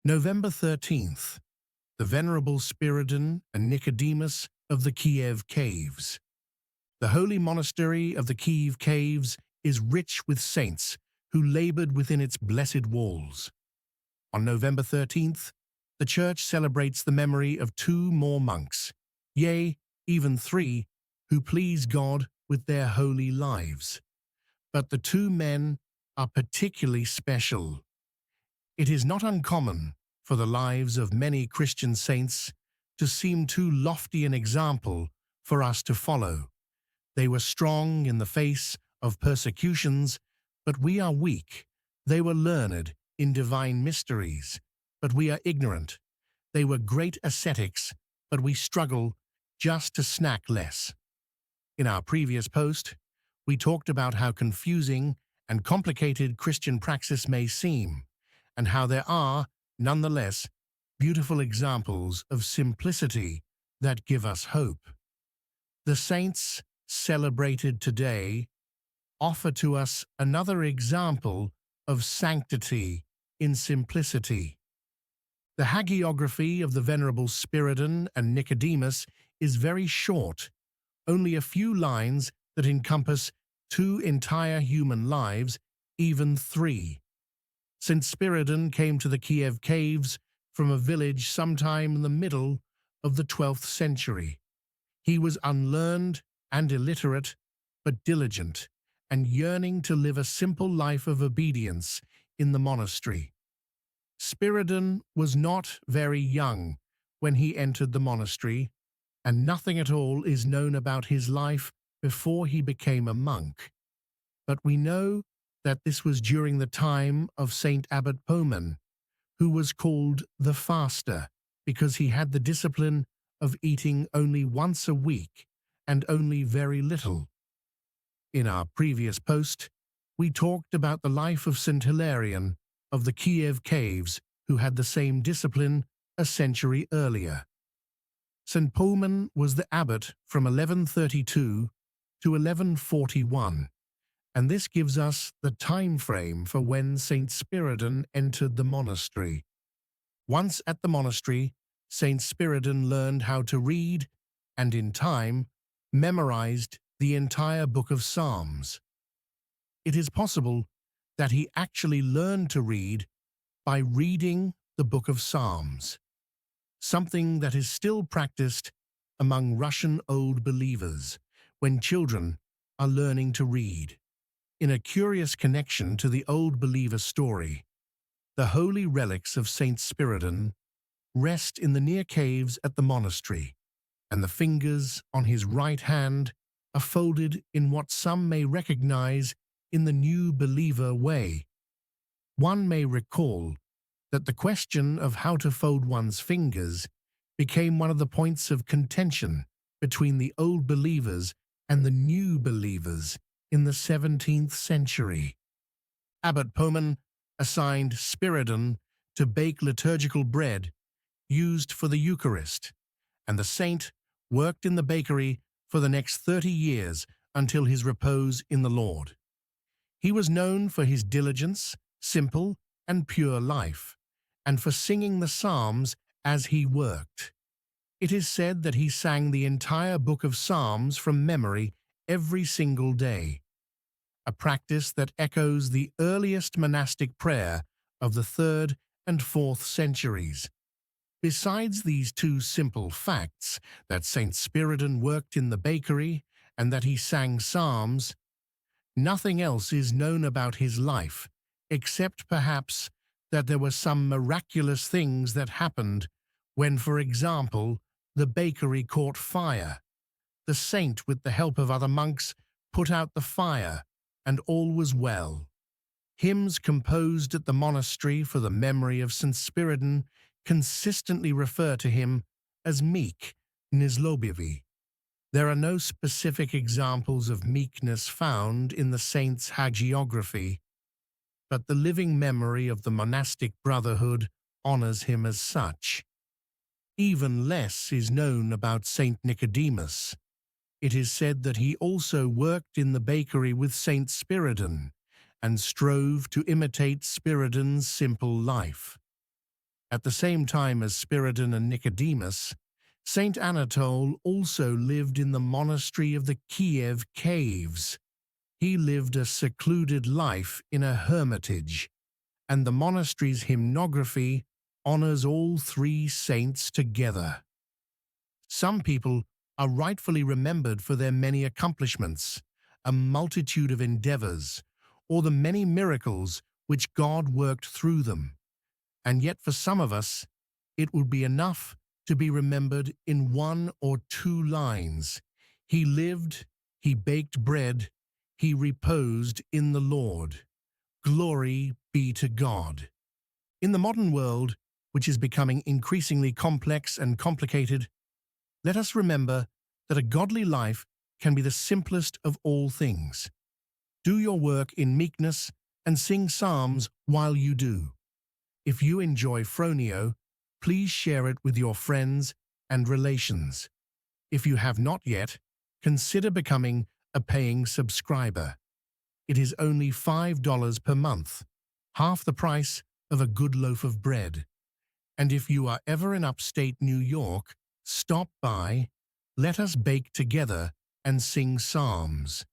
November 13th, the Venerable Spyridon and Nicodemus of the Kiev Caves. The holy monastery of the Kiev Caves is rich with saints who labored within its blessed walls. On November 13th, the Church celebrates the memory of two more monks, yea, even three, who please God with their holy lives. But the two men are particularly special. It is not uncommon for the lives of many Christian saints to seem too lofty an example for us to follow. They were strong in the face of persecutions, but we are weak. They were learned in divine mysteries, but we are ignorant. They were great ascetics, but we struggle just to snack less. In our previous post, we talked about how confusing and complicated Christian praxis may seem, and how there are, nonetheless, beautiful examples of simplicity that give us hope. The saints celebrated today offer to us another example of sanctity in simplicity. The hagiography of the Venerable Spyridon and Nicodemus is very short, only a few lines that encompass two entire human lives, even three. Saint Spyridon came to the Kiev Caves from a village sometime in the middle of the 12th century. He was unlearned and illiterate, but diligent, and yearning to live a simple life of obedience in the monastery. Spyridon was not very young when he entered the monastery, and nothing at all is known about his life before he became a monk. But we know that this was during the time of Saint Abbot Poman, who was called the Faster because he had the discipline of eating only once a week and only very little. In our previous post, we talked about the life of Saint Hilarion of the Kiev Caves, who had the same discipline a century earlier. Saint Poman was the abbot from 1132 to 1141, and this gives us the time frame for when Saint Spyridon entered the monastery. Once at the monastery, Saint Spyridon learned how to read and, in time, memorized the entire book of Psalms. It is possible that he actually learned to read by reading the book of Psalms, something that is still practiced among Russian old believers when children are learning to read. In a curious connection to the old believer story, the holy relics of Saint Spyridon rest in the near caves at the monastery, and the fingers on his right hand are folded in what some may recognize in the new believer way. One may recall that the question of how to fold one's fingers became one of the points of contention between the old believers and the new believers in the 17th century. Abbot Poman assigned Spyridon to bake liturgical bread used for the Eucharist, and the saint worked in the bakery for the next 30 years until his repose in the Lord. He was known for his diligence, simple and pure life, and for singing the Psalms as he worked. It is said that he sang the entire book of Psalms from memory every single day, a practice that echoes the earliest monastic prayer of the 3rd and 4th centuries. Besides these two simple facts, that Saint Spyridon worked in the bakery and that he sang psalms, nothing else is known about his life, except perhaps that there were some miraculous things that happened when, for example, the bakery caught fire. The saint, with the help of other monks, put out the fire, and all was well. Hymns composed at the monastery for the memory of Saint Spyridon consistently refer to him as meek, Nizlobivi. There are no specific examples of meekness found in the saint's hagiography, but the living memory of the monastic brotherhood honors him as such. Even less is known about Saint Nicodemus. It is said that he also worked in the bakery with Saint Spyridon and strove to imitate Spyridon's simple life. At the same time as Spyridon and Nicodemus, Saint Anatole also lived in the monastery of the Kiev Caves. He lived a secluded life in a hermitage, and the monastery's hymnography honors all three saints together. Some people are rightfully remembered for their many accomplishments, a multitude of endeavors, or the many miracles which God worked through them. And yet for some of us, it would be enough to be remembered in one or two lines. He lived, he baked bread, he reposed in the Lord. Glory be to God. In the modern world, which is becoming increasingly complex and complicated, let us remember that a godly life can be the simplest of all things. Do your work in meekness and sing psalms while you do. If you enjoy Phroneo, please share it with your friends and relations. If you have not yet, consider becoming a paying subscriber. It is only $5 per month, half the price of a good loaf of bread. And if you are ever in upstate New York, stop by, let us bake together and sing psalms.